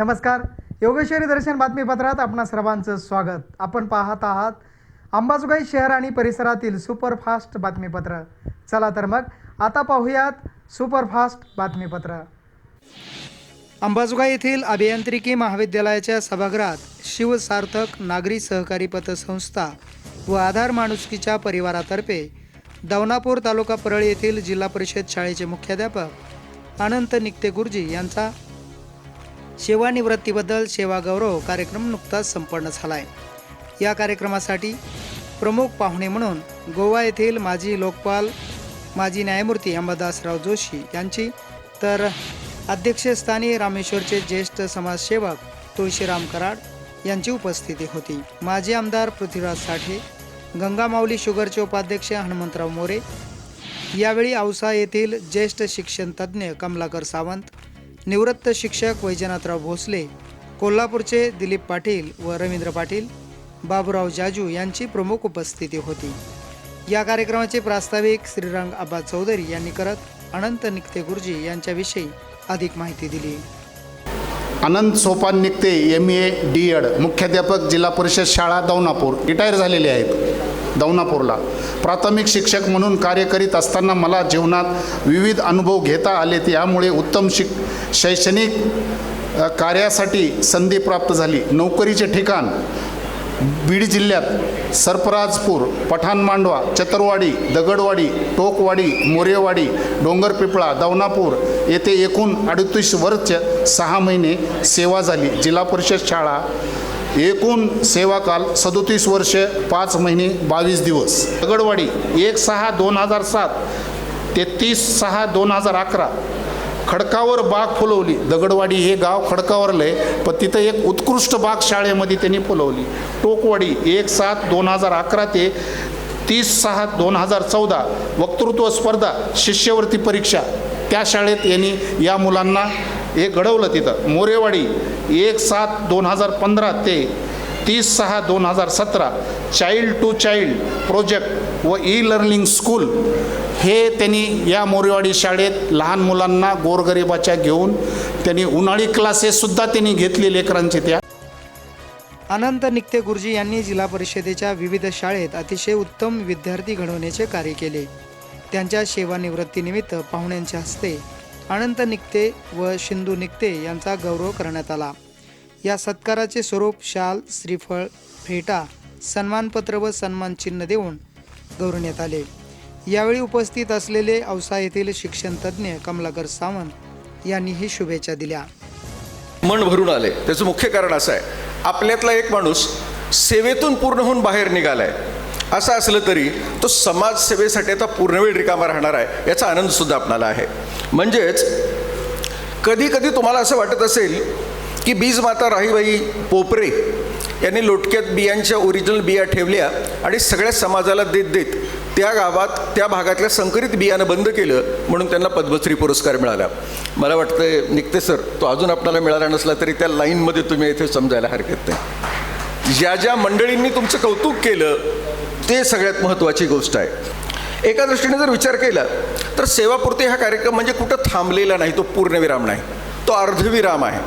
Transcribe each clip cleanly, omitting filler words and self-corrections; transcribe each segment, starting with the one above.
नमस्कार. योगेश्वरी दर्शन बातमीपत्रात आपणा सर्वांचं स्वागत. आपण पाहत आहात अंबाजोगाई शहर आणि परिसरातील सुपरफास्ट बातमीपत्र. चला तर मग आता पाहूयात सुपरफास्ट बातमीपत्र. अंबाजोगाई येथील अभियांत्रिकी महाविद्यालयाच्या सभागृहात शिवसार्थक नागरी सहकारी पतसंस्था व आधार माणुसकीच्या परिवारातर्फे दवनापूर तालुका परळी येथील जिल्हा परिषद शाळेचे मुख्याध्यापक अनंत निकते गुरुजी यांचा सेवानिवृत्तीबद्दल सेवा गौरव कार्यक्रम नुकताच संपन्न झाला आहे. या कार्यक्रमासाठी प्रमुख पाहुणे म्हणून गोवा येथील माजी लोकपाल माजी न्यायमूर्ती अंबादासराव जोशी यांची, तर अध्यक्षस्थानी रामेश्वरचे ज्येष्ठ समाजसेवक तुळशीराम कराड यांची उपस्थिती होती. माजी आमदार पृथ्वीराज साठे, गंगामाऊली शुगरचे उपाध्यक्ष हनुमंतराव मोरे, यावेळी औसा येथील ज्येष्ठ शिक्षण तज्ज्ञ कमलाकर सावंत, निवृत्त शिक्षक वैजनाथराव भोसले, कोल्हापूरचे दिलीप पाटील व रवींद्र पाटील, बाबूराव जाजू यांची प्रमुख उपस्थिती होती. या कार्यक्रमाचे प्रास्ताविक श्रीरंग आबा चौधरी यांनी करत अनंत निकते गुरुजी यांच्याविषयी अधिक माहिती दिली. अनंत सोपान निकते MA D.Ed, मुख्याध्यापक जिल्हा परिषद शाळा दवनापूर, रिटायर झालेले आहेत दवनापूरला. प्राथमिक शिक्षक म्हणून कार्य करीत असताना मला जीवनात विविध अनुभव घेता आले. यामुळे उत्तम शैक्षणिक कार्यासाठी संधी प्राप्त झाली. नोकरीचे ठिकाण बीड जिल्ह्यात सरफराजपूर, पठाणमांडवा, चतरवाडी, दगडवाडी, टोकवाडी, मोरेवाडी, डोंगरपिपळा, दवनापूर येथे एकूण 38 वर्ष 6 महिने सेवा झाली. जिल्हा परिषद शाळा एकूण सेवाकाल 37 वर्ष 5 महिने 22 दिवस. दगडवाडी 1/6/2007 ते 30/6/2011. खडकावर बाग फुलवली. दगडवाडी हे गाव खडकावरलं आहे, पण तिथं एक उत्कृष्ट बाग शाळेमध्ये त्यांनी फुलवली. टोकवाडी 1/7/2011 ते 30/6/2014. वक्तृत्व स्पर्धा, शिष्यवृत्ती परीक्षा त्या शाळेत यांनी या मुलांना हे घडवलं तिथं. मोरेवाडी 1/7/2015 ते 30/6/2017. चाइल्ड टू चाइल्ड प्रोजेक्ट व लर्निंग स्कूल हे त्यांनी या मोरेवाडी शाळेत लहान मुलांना गोरगरिबाच्या घेऊन त्यांनी उन्हाळी क्लासेससुद्धा त्यांनी घेतले लेकरांचे. त्या अनंत निकते गुरुजी यांनी जिल्हा परिषदेच्या विविध शाळेत अतिशय उत्तम विद्यार्थी घडवण्याचे कार्य केले. त्यांच्या सेवानिवृत्तीनिमित्त पाहुण्यांच्या हस्ते अनंत निकते व शिंदू निकते यांचा गौरव करण्यात आला. या सत्काराचे स्वरूप शाल, श्रीफळ, फेटा, सन्मानपत्र व सन्मान चिन्ह देऊन गौरवण्यात आले. यावेळी उपस्थित असलेले औसा येथील शिक्षण तज्ज्ञ कमलाकर सावंत यांनीही शुभेच्छा दिल्या. मन भरून आले. त्याचं मुख्य कारण असं आहे, आपल्यातला एक माणूस सेवेतून पूर्ण होऊन बाहेर निघालाय. असं असलं तरी तो समाजसेवेसाठी आता पूर्णवेळ रिकामा राहणार आहे, याचा आनंदसुद्धा आपणाला आहे. म्हणजेच कधी कधी तुम्हाला असं वाटत असेल की बीजमाता राहीबाई पोपरे यांनी लोटक्यात बियांच्या ओरिजिनल बिया ठेवल्या आणि सगळ्या समाजाला देत देत त्या गावात त्या भागातल्या संकरित बियाणं बंद केलं, म्हणून त्यांना पद्मश्री पुरस्कार मिळाला. मला वाटतं निकते सर, तो अजून आपल्याला मिळाला नसला तरी त्या लाईनमध्ये तुम्ही इथे समजायला हरकत नाही. ज्या ज्या मंडळींनी तुमचं कौतुक केलं ते सगळ्यात महत्त्वाची गोष्ट आहे. एका दृष्टीने जर विचार केला तर सेवापूर्ती हा कार्यक्रम म्हणजे कुठं थांबलेला नाही, तो पूर्णविराम नाही, तो अर्धविराम आहे.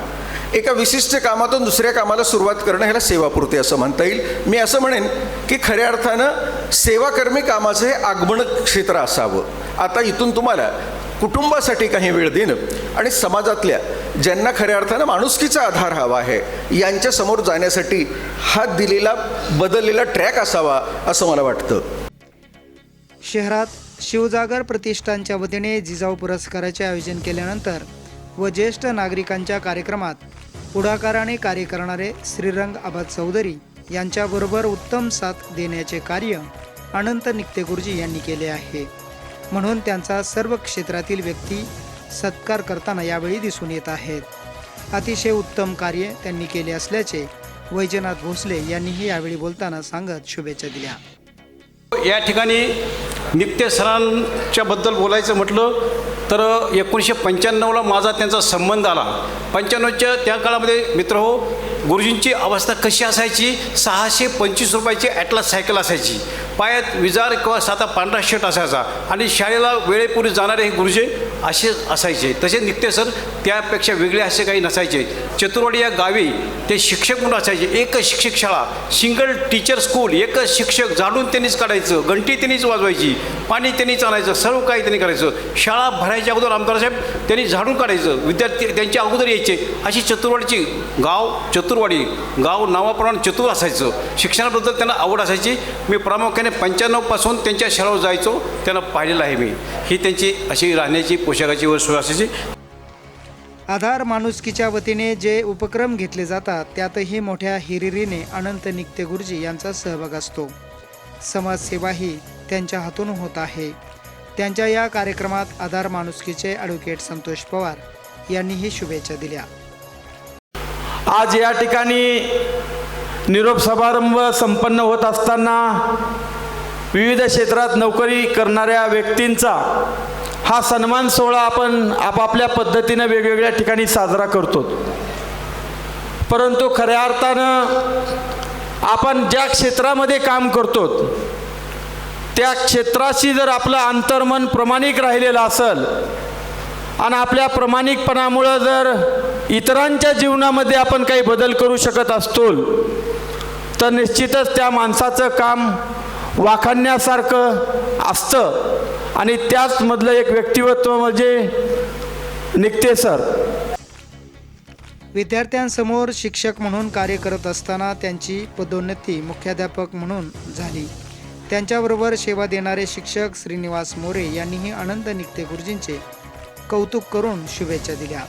एका विशिष्ट कामातून दुसऱ्या कामाला सुरुवात करणं ह्याला सेवापूर्ती असं म्हणता येईल. मी असं म्हणेन की खऱ्या अर्थानं सेवाकर्मी कामाचं हे आगमन क्षेत्र असावं. आता इथून तुम्हाला कुटुंबासाठी काही वेळ देणं आणि समाजातल्या ज्यांना खऱ्या अर्थानं माणुसकीचा आधार हवा आहे यांच्यासमोर जाण्यासाठी हा दिलेला बदललेला ट्रॅक असावा असं मला वाटतं. शहरात शिवजागर प्रतिष्ठानच्या वतीने जिजाऊ पुरस्काराचे आयोजन केल्यानंतर व ज्येष्ठ नागरिकांच्या कार्यक्रमात पुढाकाराने कार्य करणारे श्रीरंग आबा चौधरी यांच्याबरोबर उत्तम साथ देण्याचे कार्य अनंत निकते गुरुजी यांनी केले आहे. म्हणून त्यांचा सर्व क्षेत्रातील व्यक्ती सत्कार करताना यावेळी दिसून येत आहेत. अतिशय उत्तम कार्य त्यांनी केले असल्याचे वैजनाथ भोसले यांनीही यावेळी बोलताना सांगत शुभेच्छा दिल्या. या ठिकाणी निकते सरांच्या बद्दल बोलायचं म्हटलं तर 1995ला माझा त्यांचा संबंध आला. 95च्या त्या काळामध्ये मित्रहो, गुरुजींची अवस्था कशी असायची, 625 रुपयाची ॲटलास सायकल असायची. पायात विजार किंवा साधा पांढरा शर्ट असायचा आणि शाळेला वेळेपूर्वी जाणारे हे गुरुजी असे असायचे. तसे नित्य सर त्यापेक्षा वेगळे असे काही नसायचे. चतुरवाडी या गावी ते शिक्षक म्हणून असायचे. एकच शिक्षक शाळा, सिंगल टीचर स्कूल, एकच शिक्षक, झाडून त्यांनीच काढायचं, घंटी त्यांनीच वाजवायची, पाणी त्यांनीच आणायचं, सर्व काही त्यांनी करायचं. शाळा भरायच्या अगोदर आमदार साहेब त्यांनी झाडून काढायचं, विद्यार्थी त्यांच्या अगोदर यायचे. अशी चतुरवाडीची गाव, चतुरवाडी गाव नावाप्रमाणे चतुर असायचं. शिक्षणाबद्दल त्यांना आवड असायची. मी प्रामुख्याने 95पासून त्यांच्या शाळेवर जायचो, त्यांना पाहिलेलं आहे मी. ही त्यांची अशी राहण्याची पोशाखाची व सोय असायची. आधार माणुसकीच्या वतीने जे उपक्रम घेतले जातात त्यातही मोठ्या हिरिरीने अनंत नित्य गुरुजी यांचा सहभाग असतो. समाजसेवाही त्यांच्या हातून होत आहे. त्यांच्या या कार्यक्रमात आधार माणुसकीचे ॲडव्होकेट संतोष पवार यांनीही शुभेच्छा दिल्या. आज या ठिकाणी निरोप समारंभ संपन्न होत असताना विविध क्षेत्रात नोकरी करणाऱ्या व्यक्तींचा हा सन्मान सोहळा आपण आपापल्या पद्धतीनं वेगवेगळ्या ठिकाणी साजरा करतो. परंतु खऱ्या अर्थानं आपण ज्या क्षेत्रामध्ये काम करतो त्या क्षेत्राशी जर आपलं अंतर्मन प्रामाणिक राहिलेलं असेल आणि आपल्या प्रामाणिकपणामुळं जर इतरांच्या जीवनामध्ये आपण काही बदल करू शकत असतो तर निश्चितच त्या माणसाचं काम वाखाणण्यासारखं असतं. आणि त्याचमधलं एक व्यक्तिमत्व म्हणजे नित्य सर. विद्यार्थ्यांसमोर शिक्षक म्हणून कार्य करत असताना त्यांची पदोन्नती मुख्याध्यापक म्हणून झाली. त्यांच्याबरोबर सेवा देणारे शिक्षक श्रीनिवास मोरे यांनीही अनंत नित्य गुरुजींचे कौतुक करून शुभेच्छा दिल्या.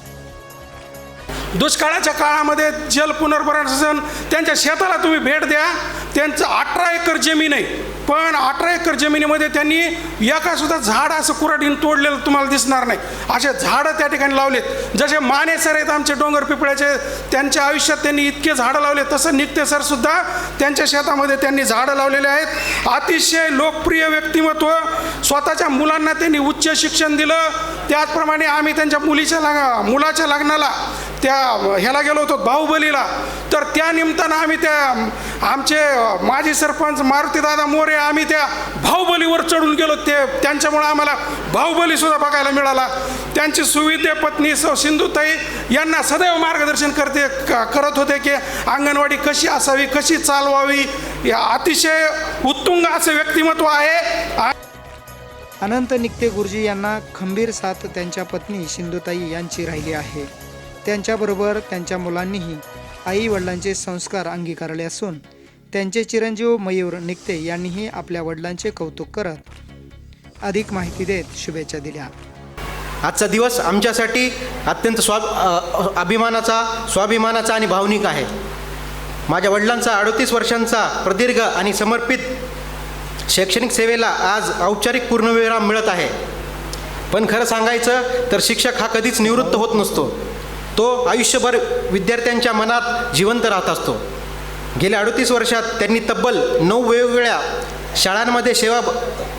दुष्काळाच्या काळामध्ये जल पुनर्भरण त्यांच्या शेताला तुम्ही भेट द्या. त्यांचं 18 एकर जमीन आहे, पण 18 एकर जमिनीमध्ये त्यांनी एका सुद्धा झाड असं कुऱ्हाडीनं तोडलेलं तुम्हाला दिसणार नाही. असे झाडं त्या ठिकाणी लावलेत. जसे माने सर आहेत आमचे डोंगर पिपळ्याचे, त्यांच्या आयुष्यात त्यांनी इतके झाडं लावले, तसं नित्य सर सुद्धा त्यांच्या शेतामध्ये त्यांनी झाडं लावलेले आहेत. अतिशय लोकप्रिय व्यक्तिमत्व. स्वतःच्या मुलांना त्यांनी उच्च शिक्षण दिलं. त्याचप्रमाणे आम्ही त्यांच्या मुलाच्या लग्नाला त्या ह्याला गेलो होतो बाहुबलीला, तर त्या निमित्तानं आम्ही त्या आमचे माजी सरपंच मारुतीदादा मोरे आम्ही त्या बाहुबलीवर चढून गेलो. त्यांच्यामुळं आम्हाला बाहुबलीसुद्धा बघायला मिळाला. त्यांची सुविद्य पत्नी सिंधुताई यांना सदैव मार्गदर्शन करत होते की अंगणवाडी कशी असावी, कशी चालवावी. अतिशय उत्तुंग असं व्यक्तिमत्व आहे. अनंत नित्य गुरुजी यांना खंबीर साथ त्यांच्या पत्नी सिंधुताई यांची राहिली आहे. त्यांच्याबरोबर त्यांच्या मुलांनीही आई वडिलांचे संस्कार अंगीकारले असून त्यांचे चिरंजीव मयूर निकते यांनीही आपल्या वडिलांचे कौतुक करत अधिक माहिती देत शुभेच्छा दिल्या. आजचा दिवस आमच्यासाठी अत्यंत स्वाभिमानाचा आणि भावनिक आहे. माझ्या वडिलांचा 38 वर्षांचा प्रदीर्घ आणि समर्पित शैक्षणिक सेवेला आज औपचारिक पूर्णविराम मिळत आहे. पण खरं सांगायचं तर शिक्षक हा कधीच निवृत्त होत नसतो. तो आयुष्यभर विद्यार्थ्यांच्या मनात जिवंत राहत असतो. गेल्या 38 वर्षात त्यांनी तब्बल 9 वेगवेगळ्या शाळांमध्ये सेवा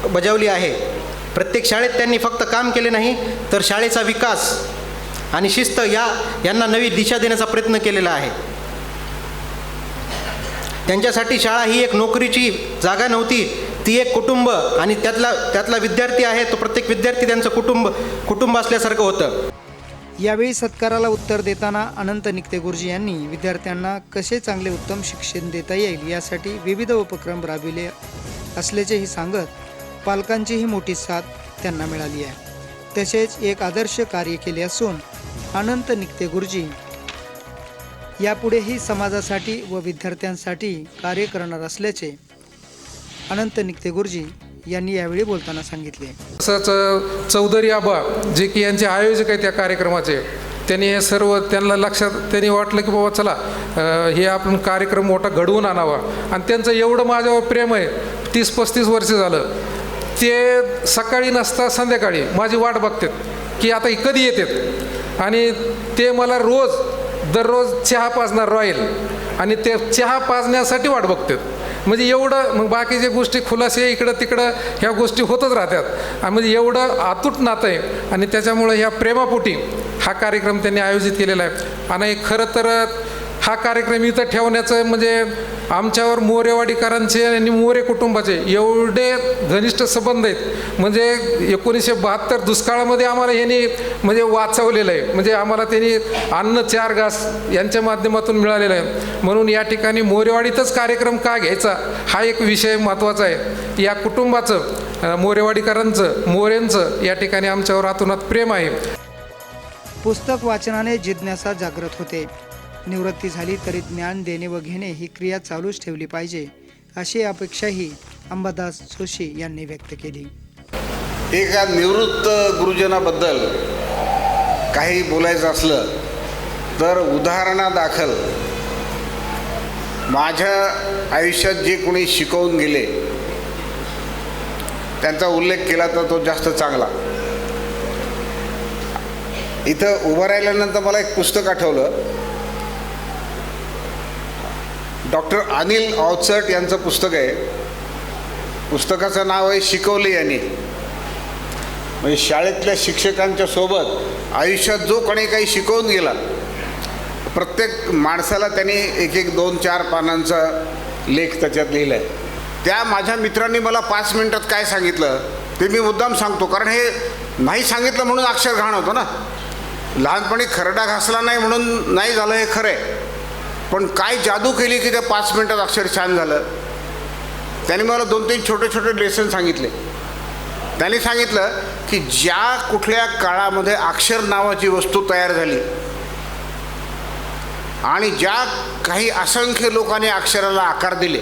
बजावली आहे. प्रत्येक शाळेत त्यांनी फक्त काम केले नाही तर शाळेचा विकास आणि शिस्त यांना नवी दिशा देण्याचा प्रयत्न केलेला आहे. त्यांच्यासाठी शाळा ही एक नोकरीची जागा नव्हती, ती एक कुटुंब आणि त्यातला विद्यार्थी आहे तो प्रत्येक विद्यार्थी त्यांचं कुटुंब असल्यासारखं होतं. यावेळी सत्काराला उत्तर देताना अनंत नित्य गुरुजी यांनी विद्यार्थ्यांना कसे चांगले उत्तम शिक्षण देता येईल यासाठी विविध उपक्रम राबविले असल्याचेही सांगत पालकांचीही मोठी साथ त्यांना मिळाली आहे. तसेच एक आदर्श कार्य केले असून अनंत नित्य गुरुजी यापुढेही समाजासाठी व विद्यार्थ्यांसाठी कार्य करणार असल्याचे अनंत नित्य गुरुजी यांनी यावेळी बोलताना सांगितले. तसंच चौधरी आबा जे की यांचे आयोजक आहेत त्या कार्यक्रमाचे, त्यांनी हे सर्व त्यांना लक्षात त्यांनी वाटलं की बाबा चला हे आपण कार्यक्रम मोठा घडवून आणावा. आणि त्यांचं एवढं माझ्यावर प्रेम आहे, 30-35 वर्ष झालं. ते सकाळी नसता संध्याकाळी माझी वाट बघतात की आता कधी येतात. आणि ते मला दररोज चहा पाजणार रॉयल आणि ते चहा पाजण्यासाठी वाट बघतात. म्हणजे एवढं मग बाकीच्या गोष्टी खुलासे इकडं तिकडं ह्या गोष्टी होतच राहतात. म्हणजे एवढं अतूट नातं आहे आणि त्याच्यामुळं ह्या प्रेमापोटी हा कार्यक्रम त्यांनी आयोजित केलेला आहे. आणि खरं तर हा कार्यक्रम इथं ठेवण्याचं म्हणजे आमच्यावर मोरेवाडीकरांचे आणि मोरे कुटुंबाचे एवढे घनिष्ठ संबंध आहेत. म्हणजे 1972 दुष्काळामध्ये आम्हाला यांनी म्हणजे वाचवलेलं आहे. म्हणजे आम्हाला त्यांनी अन्न 4 घास यांच्या माध्यमातून मिळालेलं आहे. म्हणून या ठिकाणी मोरेवाडीतच कार्यक्रम का घ्यायचा हा एक विषय महत्त्वाचा आहे. या कुटुंबाचं मोरेवाडीकरांचं मोरेंचं या ठिकाणी आमच्यावर अतोनात प्रेम आहे. पुस्तक वाचनाने जिज्ञासा जागृत होते. निवृत्ती झाली तरी ज्ञान देणे व घेणे ही क्रिया चालूच ठेवली पाहिजे, अशी अपेक्षाही अंबादास जोशी यांनी व्यक्त केली. एका निवृत्त गुरुजनाबद्दल काही बोलायचं असलं तर उदाहरणादाखल माझ्या आयुष्यात जे कोणी शिकवून गेले त्यांचा उल्लेख केला तर तो जास्त चांगला. इथं उभं राहिल्यानंतर मला एक पुस्तक आठवलं. डॉक्टर अनिल अवचट यांचं पुस्तक आहे. पुस्तकाचं नाव आहे शिकवले यांनी. म्हणजे शाळेतल्या शिक्षकांच्या सोबत आयुष्यात जो कोणी काही शिकवून गेला प्रत्येक माणसाला त्यांनी 1-1, 2-4 पानांचा लेख त्याच्यात लिहिला आहे. त्या माझ्या मित्रांनी मला 5 मिनिटात काय सांगितलं ते मी मुद्दाम सांगतो, कारण हे नाही सांगितलं म्हणून अक्षर घाण होतं ना. लहानपणी खरडा घासला नाही म्हणून नाही झालं हे खरं आहे, पण काय जादू केली की त्या 5 मिनिटात अक्षर छान झालं. त्यांनी मला 2-3 छोटे छोटे लेसन सांगितले. त्यांनी सांगितलं की ज्या कुठल्या काळामध्ये अक्षर नावाची वस्तू तयार झाली आणि ज्या काही असंख्य लोकांनी अक्षराला आकार दिले,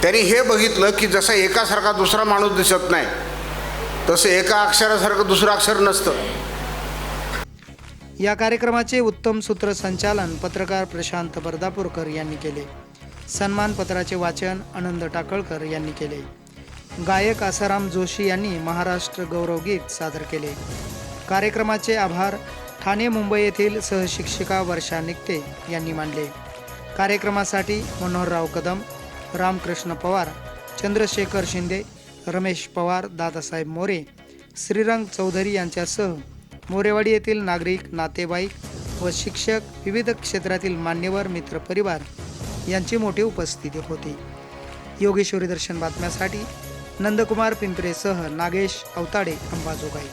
त्यांनी हे बघितलं की जसं एकासारखा दुसरा माणूस दिसत नाही तसं एका अक्षरासारखं दुसरं अक्षर नसतं. या कार्यक्रमाचे उत्तम सूत्रसंचालन पत्रकार प्रशांत बर्दापूरकर यांनी केले. सन्मानपत्राचे वाचन आनंद टाकळकर यांनी केले. गायक आसाराम जोशी यांनी महाराष्ट्र गौरवगीत सादर केले. कार्यक्रमाचे आभार ठाणे मुंबई येथील सहशिक्षिका वर्षा निकते यांनी मानले. कार्यक्रमासाठी मनोहरराव कदम, रामकृष्ण पवार, चंद्रशेखर शिंदे, रमेश पवार, दादासाहेब मोरे, श्रीरंग चौधरी यांच्यासह मोरेवाडी येथील नागरिक, नातेवाईक व शिक्षक, विविध क्षेत्रातील मान्यवर, मित्रपरिवार यांची मोठी उपस्थिती होती. योगेश्वरी दर्शन बातम्यासाठी नंदकुमार पिंपरेसह नागेश अवताडे, अंबाजोगाई.